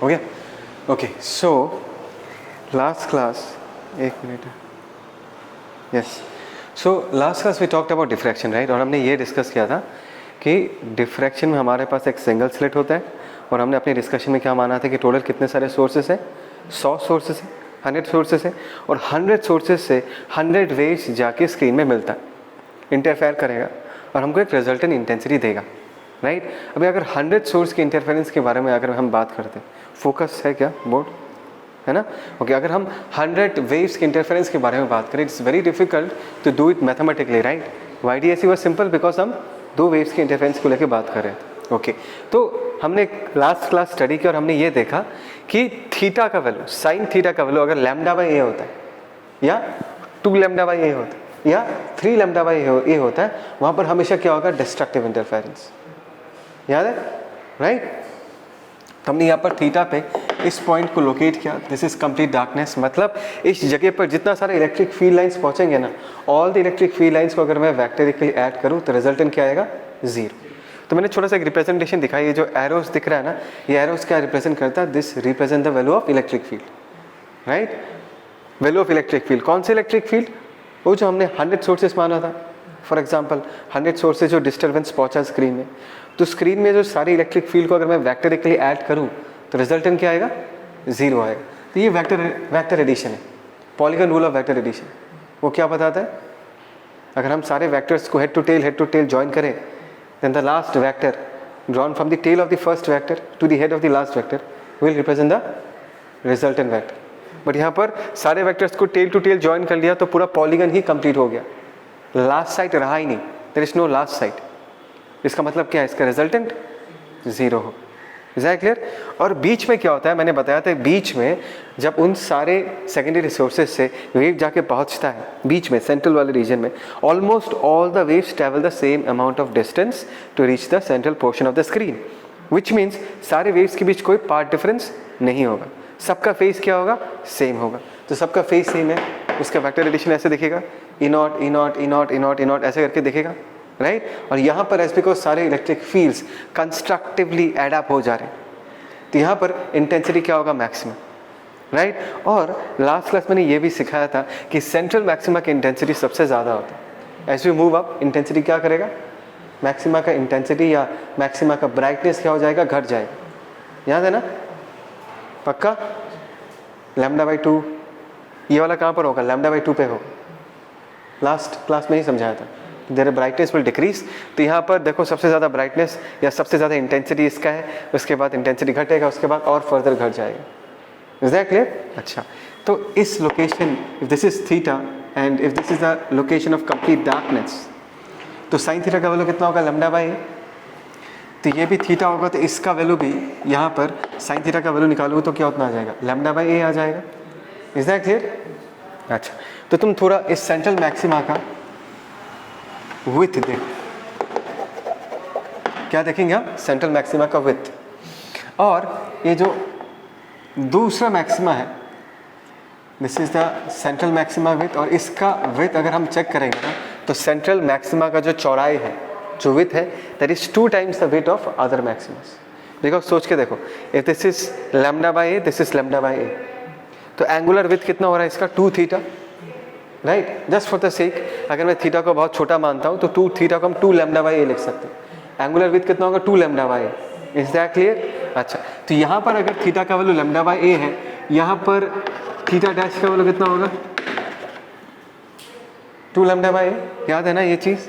हो गया? Okay, so last class, एक minute, yes, so last class we talked about diffraction, right? और हमने ये डिस्कस किया था कि डिफ्रैक्शन में हमारे पास एक सिंगल स्लिट होता है, और हमने अपने डिस्कशन में क्या माना था कि टोटल कितने सारे सोर्सेस हैं? 100 सोर्सेस हैं, 100 सोर्सेस हैं, और 100 सोर्सेस से 100 वेव्स जाके स्क्रीन में मिलता है, इंटरफेयर करेगा और हमको एक रिजल्टेंट इंटेंसिटी देगा, राइट? अभी अगर 100 सोर्स के इंटरफेरेंस के बारे में अगर हम बात करते हैं, फोकस है क्या बोर्ड, है ना? ओके, अगर हम 100 वेव्स के इंटरफेरेंस के बारे में बात करें, it's very difficult to do it mathematically, right? YDAC was simple because हम 2 वेव्स के इंटरफेरेंस को लेकर बात कर रहे हैं। ओके, तो हमने लास्ट क्लास स्टडी की और हमने ये देखा कि थीटा का वैल्यू, साइन थीटा का वैल्यू अगर λ/a होता है, या 2 λ/a होता है, या 3 λ/a होता है, वहाँ पर हमेशा क्या होगा? डिस्ट्रक्टिव इंटरफेरेंस, याद है, राइट? तो हमने यहाँ पर थीटा पे इस पॉइंट को लोकेट किया, दिस इज कंप्लीट डार्कनेस, मतलब इस जगह पर जितना सारे इलेक्ट्रिक फील्ड लाइंस पहुँचेंगे ना, all the electric field lines को अगर मैं वेक्टरिकली ऐड करूँ तो रिजल्टेंट क्या आएगा? 0। तो मैंने छोटा सा एक रिप्रेजेंटेशन दिखाई, ये जो एरोस दिख रहा है ना, ये एरोस क्या रिप्रेजेंट करता है? This represent the value of electric field, right? Value of electric field, कौन से इलेक्ट्रिक फील्ड? वो जो हमने 100 सोर्सेस माना था, फॉर एग्जांपल 100 सोर्सेज जो डिस्टर्बेंस पहुंचा स्क्रीन में, तो स्क्रीन में जो सारी इलेक्ट्रिक फील्ड को अगर मैं वेक्टरिकली ऐड करूं तो रिजल्टेंट क्या आएगा? 0 आएगा। तो ये वेक्टर एडिशन है, polygon rule of vector addition. वो क्या बताता है? अगर हम सारे वेक्टर्स को हेड टू टेल जॉइन करें, then the last vector drawn from the tail of the first vector to the head of the last vector will represent the resultant vector. But यहाँ पर सारे वेक्टर्स को tell to tell join कर लिया तो पूरा polygon ही complete हो गया, लास्ट साइड रहा ही नहीं, there is no last side. इसका मतलब क्या है? इसका रिजल्टेंट 0 हो। Is that clear? और बीच में क्या होता है, मैंने बताया था, बीच में जब उन सारे सेकेंडरी रिसोर्सेज से वेव जाके पहुंचता है, बीच में सेंट्रल वाले रीजन में, almost all the waves travel the same amount of distance to reach the central portion of the screen, which means सारे वेव्स के बीच कोई पार्ट डिफरेंस नहीं होगा, सबका फेस क्या होगा? सेम होगा। तो सबका फेस सेम है, उसका वेक्टर एडिशन ऐसे दिखेगा, E not E not E not E not E not ऐसे करके दिखेगा, राइट? और यहाँ पर एज बिकॉज सारे इलेक्ट्रिक फील्ड्स कंस्ट्रक्टिवली एडअप हो जा रहे हैं, तो यहाँ पर इंटेंसिटी क्या होगा? Maximum, right? और लास्ट क्लास मैंने ये भी सिखाया था कि सेंट्रल मैक्सिमा की इंटेंसिटी सबसे ज़्यादा होता है। As we move up, intensity क्या करेगा? मैक्सिमा का इंटेंसिटी या मैक्सिमा का ब्राइटनेस क्या हो जाएगा? घट जाएगा। याद है ना? पक्का? λ/2 ये वाला कहाँ पर होगा? λ/2 पे होगा। लास्ट क्लास में ही समझाया था, देयर ब्राइटनेस विल डिक्रीज। तो यहाँ पर देखो सबसे ज़्यादा ब्राइटनेस या सबसे ज़्यादा इंटेंसिटी इसका है, उसके बाद इंटेंसिटी घटेगा, उसके बाद और फर्दर घट जाएगा। Is that clear? अच्छा, तो इस location, if this is theta and if this is the location of complete darkness, तो साइन थीटा का वैल्यू कितना होगा? λ/a। तो ये भी थीटा होगा, तो इसका वैल्यू भी यहाँ पर साइन थीटा का वैल्यू निकालोगे तो क्या उतना आ जाएगा? λ/a आ जाएगा। Is that clear? अच्छा, तो तुम थोड़ा इस सेंट्रल मैक्सिमा का विथ देख, क्या देखेंगे हम? सेंट्रल मैक्सिमा का विथ। और ये जो दूसरा मैक्सिमा है, this is the central maxima with, और इसका विथ अगर हम चेक करेंगे ना, तो सेंट्रल मैक्सिमा का जो चौड़ाई है, जो विथ है, that is 2 times the width of other Maximus. देखो, सोच के देखो, if this is λ/a, this is λ/a, तो एंगुलर विथ कितना हो रहा है इसका? 2 theta, right? Just for the sake, अगर मैं थीटा को बहुत छोटा मानता हूँ तो 2 थीटा को हम 2 λ/a लिख सकते हैं। एंगुलर विथ कितना होगा? 2 λ/a। Is that clear? अच्छा, तो यहाँ पर अगर थीटा का वैल्यू λ/a है, यहाँ पर थीटा डैश का वैल्यू कितना होगा? 2 λ/a। याद है ना ये चीज़?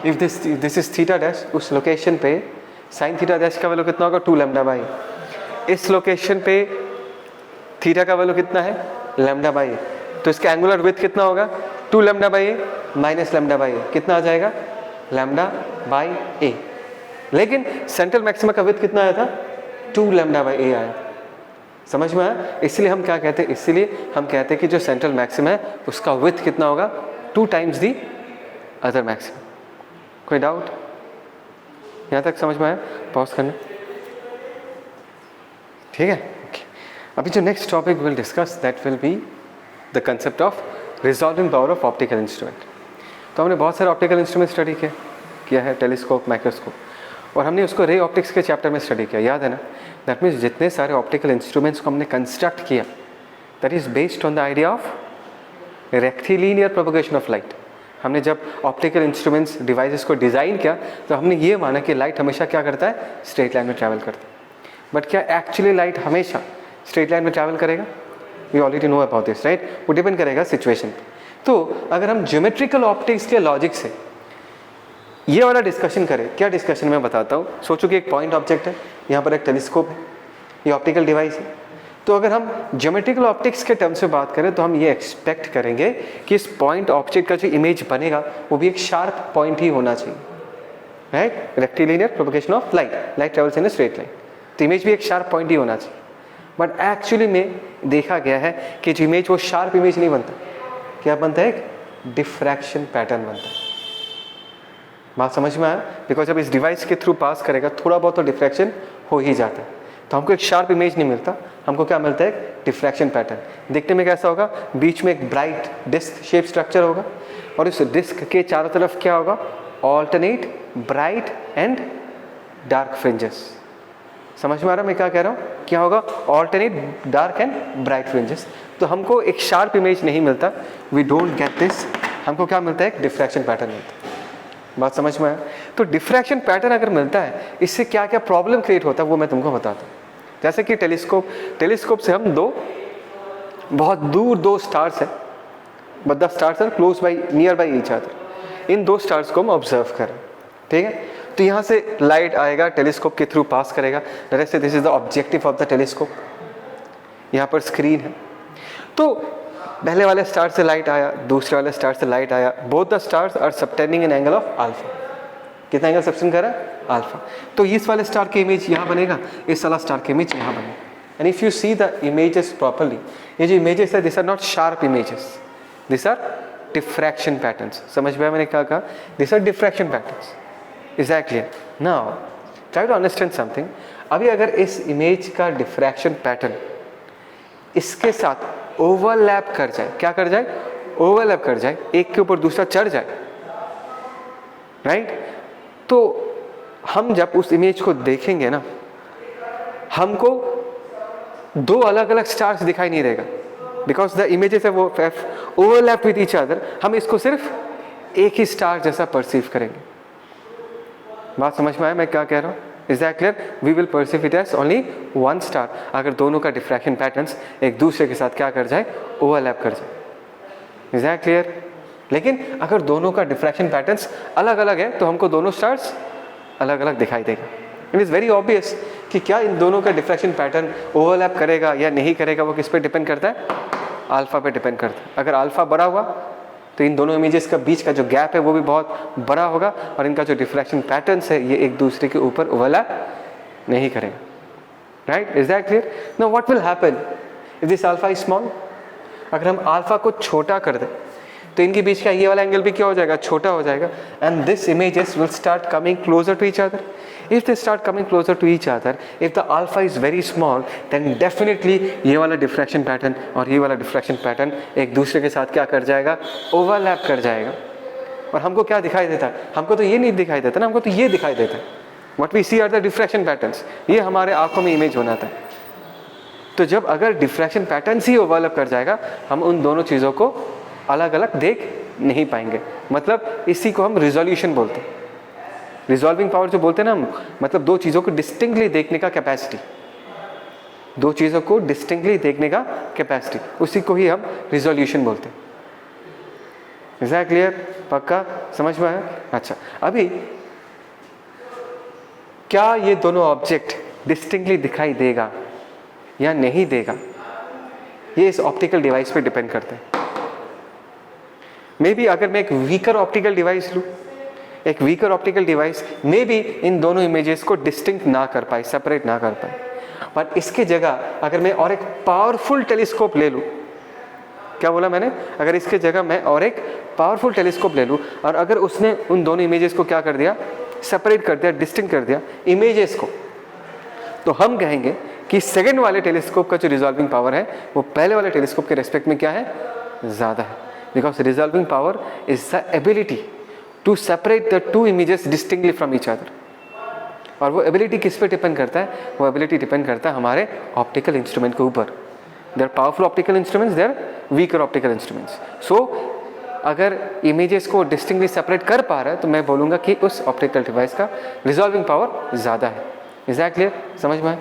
If this is theta dash, उस लोकेशन पे साइन थीटा डैश का वैल्यू कितना होगा? 2 λ/a। इस लोकेशन पे थीटा का वैल्यू कितना है? λ/a। तो इसका एंगुलर विथ कितना होगा? 2 λ/a माइनस λ/a, कितना आ जाएगा? λ/a। लेकिन सेंट्रल मैक्सिमा का विथ कितना आया था? 2 λ/a आया। समझ में आया? इसलिए हम क्या कहते हैं? इसलिए हम कहते हैं कि जो सेंट्रल मैक्सिमा है उसका विथ कितना होगा? 2 times दी अदर मैक्सिमा। कोई डाउट? यहाँ तक समझ में आया? पॉज करना, ठीक है? okay. अभी जो next topic will discuss, that will be the concept of resolving power of optical instrument. तो हमने बहुत सारे ऑप्टिकल इंस्ट्रूमेंट स्टडी किया है, टेलीस्कोप, माइक्रोस्कोप, और हमने उसको रे ऑप्टिक्स के चैप्टर में स्टडी किया, याद है ना? दैट मीन्स जितने सारे ऑप्टिकल इंस्ट्रूमेंट्स को हमने कंस्ट्रक्ट किया, that is based on the idea of rectilinear propagation of light. हमने जब ऑप्टिकल इंस्ट्रूमेंट्स डिवाइसेस को डिज़ाइन किया तो हमने ये माना कि लाइट हमेशा क्या करता है, स्ट्रेट लाइन में ट्रैवल करता है। बट क्या एक्चुअली लाइट हमेशा स्ट्रेट लाइन में ट्रैवल करेगा? We already know about this, right? वो डिपेंड करेगा सिचुएशन पे। तो अगर हम ज्योमेट्रिकल ऑप्टिक्स के लॉजिक से ये वाला डिस्कशन करें, क्या डिस्कशन मैं बताता हूँ। सोचो कि एक पॉइंट ऑब्जेक्ट है, यहाँ पर एक टेलीस्कोप है, ये ऑप्टिकल डिवाइस है। तो अगर हम ज्योमेट्रिकल ऑप्टिक्स के टर्म से बात करें तो हम ये एक्सपेक्ट करेंगे कि इस पॉइंट ऑब्जेक्ट का जो इमेज बनेगा वो भी एक शार्प पॉइंट ही होना चाहिए, right? Rectilinear propagation of light, light travels in a straight line, तो इमेज भी एक शार्प पॉइंट ही होना चाहिए। बट एक्चुअली में देखा गया है कि जो इमेज वो शार्प इमेज नहीं बनता, क्या बनता है? एक डिफ्रैक्शन पैटर्न बनता है। बात समझ में आया? बिकॉज जब इस डिवाइस के थ्रू पास करेगा थोड़ा बहुत तो डिफ्रैक्शन हो ही जाता है, तो हमको एक शार्प इमेज नहीं मिलता, हमको क्या मिलता है? एक डिफ्रैक्शन पैटर्न। देखने में कैसा होगा? बीच में एक ब्राइट डिस्क शेप स्ट्रक्चर होगा और इस डिस्क के चारों तरफ क्या होगा? Alternate bright and dark fringes. समझ में आ रहा मैं क्या कह रहा हूँ? क्या होगा? Alternate dark and bright fringes. तो हमको एक शार्प इमेज नहीं मिलता, वी डोंट गेट दिस। हमको क्या मिलता है? एक डिफ्रैक्शन पैटर्न मिलता है। बात समझ में आया? तो डिफ्रैक्शन पैटर्न अगर मिलता है, इससे क्या क्या प्रॉब्लम क्रिएट होता है वो मैं तुमको बताता हूँ। जैसे कि टेलीस्कोप से हम बहुत दूर दो स्टार्स हैं, but the stars are close by, near by each other. इन दो स्टार्स को हम ऑब्जर्व करें, ठीक है? तो यहाँ से लाइट आएगा, टेलीस्कोप के थ्रू पास करेगा। जैसे this is the objective of the telescope, यहाँ पर स्क्रीन है। तो पहले वाले स्टार से लाइट आया, दूसरे वाले स्टार से लाइट आया, both the stars are subtending in angle of alpha. कितना एंगल सबटेंड कर रहा है? अल्फा। तो इस वाले स्टार की इमेज यहाँ बनेगा, इस वाला स्टार की इमेज यहाँ बनेगा। And if you see the images properly, ये जो इमेजेस है this are not sharp images, this are diffraction patterns. समझ में आया मैंने क्या कहा? This are diffraction patterns. Is that clear? Now try to understand something. अभी अगर इस इमेज का डिफ्रैक्शन पैटर्न इसके साथ ओवरलैप कर जाए, क्या कर जाए? ओवरलैप कर जाए, एक के ऊपर दूसरा चढ़ जाए, राइट? तो हम जब उस इमेज को देखेंगे ना, हमको दो अलग अलग स्टार्स दिखाई नहीं देगा, बिकॉज द इमेजेस है वो ओवरलैप विद ईच अदर। हम इसको सिर्फ एक ही स्टार जैसा परसीव करेंगे। बात समझ में आया मैं क्या कह रहा हूँ? Is that clear? We will perceive it as only one star अगर दोनों का डिफ्रैक्शन पैटर्न्स एक दूसरे के साथ क्या कर जाए? ओवरलैप कर जाए। Is that clear? लेकिन अगर दोनों का डिफ्रैक्शन पैटर्न्स अलग अलग है तो हमको दोनों स्टार्स अलग अलग दिखाई देगा। इट इज़ वेरी ऑब्वियस कि क्या इन दोनों का डिफ्रैक्शन पैटर्न ओवरलैप करेगा या नहीं करेगा, वो किस पे डिपेंड करता है? अल्फा पे डिपेंड करता है। अगर अल्फा बड़ा हुआ तो इन दोनों इमेजेस का बीच का जो गैप है वो भी बहुत बड़ा होगा और इनका जो डिफ्रैक्शन पैटर्न्स है ये एक दूसरे के ऊपर ओवरलैप नहीं करेगा, right? Is that clear? Now what will happen if this alpha is small? अगर हम अल्फा को छोटा कर दें तो इनके बीच का ये वाला एंगल भी क्या हो जाएगा? छोटा हो जाएगा। And this images will start coming closer to each other. If they start coming closer to each other, if the alpha is very small, then definitely ये वाला diffraction pattern और ये वाला diffraction pattern एक दूसरे के साथ क्या कर जाएगा? Overlap कर जाएगा। और हमको क्या दिखाई देता है? हमको तो ये नहीं दिखाई देता ना, हमको तो ये दिखाई देता है। What we see are the diffraction patterns। ये हमारे आंखों में इमेज होना था। तो जब अगर diffraction patterns ही overlap कर जाएगा, हम उन दोनों चीज़ों को अलग अलग देख नहीं पाएंगे। मतलब इसी को हम रिजोल्यूशन बोलते हैं। रिजॉल्विंग पावर जो बोलते हैं ना हम, मतलब दो चीज़ों को डिस्टिंक्टली देखने का कैपेसिटी, दो चीज़ों को डिस्टिंक्टली देखने का कैपेसिटी, उसी को ही हम रिजोल्यूशन बोलते हैं। Is that clear? पक्का समझ में आया? अच्छा, अभी क्या ये दोनों ऑब्जेक्ट डिस्टिंक्टली दिखाई देगा या नहीं देगा, ये इस ऑप्टिकल डिवाइस पे डिपेंड करते हैं। मे बी अगर मैं एक वीकर ऑप्टिकल डिवाइस लूँ, एक weaker optical device may be in दोनों इमेजेस को डिस्टिंक्ट ना कर पाए, सेपरेट ना कर पाए, पर इसके जगह अगर मैं और एक पावरफुल टेलीस्कोप ले लूँ, क्या बोला मैंने? अगर इसके जगह मैं और एक पावरफुल टेलीस्कोप ले लूँ और अगर उसने उन दोनों इमेजेस को क्या कर दिया? सेपरेट कर दिया, डिस्टिंक्ट कर दिया इमेजेस को, तो हम कहेंगे कि सेकेंड वाले टेलीस्कोप का जो रिजॉल्विंग पावर है वो पहले वाले टेलीस्कोप के रेस्पेक्ट में क्या है? ज़्यादा है। Because resolving power is the ability to separate the two images distinctly from each other. और वो एबिलिटी किस पे डिपेंड करता है? वो एबिलिटी डिपेंड करता है हमारे ऑप्टिकल इंस्ट्रूमेंट के ऊपर. Their powerful optical instruments, their weaker optical instruments. So अगर इमेजेस को डिस्टिंक्टली सेपरेट कर पा रहा है तो मैं बोलूँगा कि उस ऑप्टिकल डिवाइस का रिजॉल्विंग पावर ज़्यादा है. Is that clear? समझ में आया?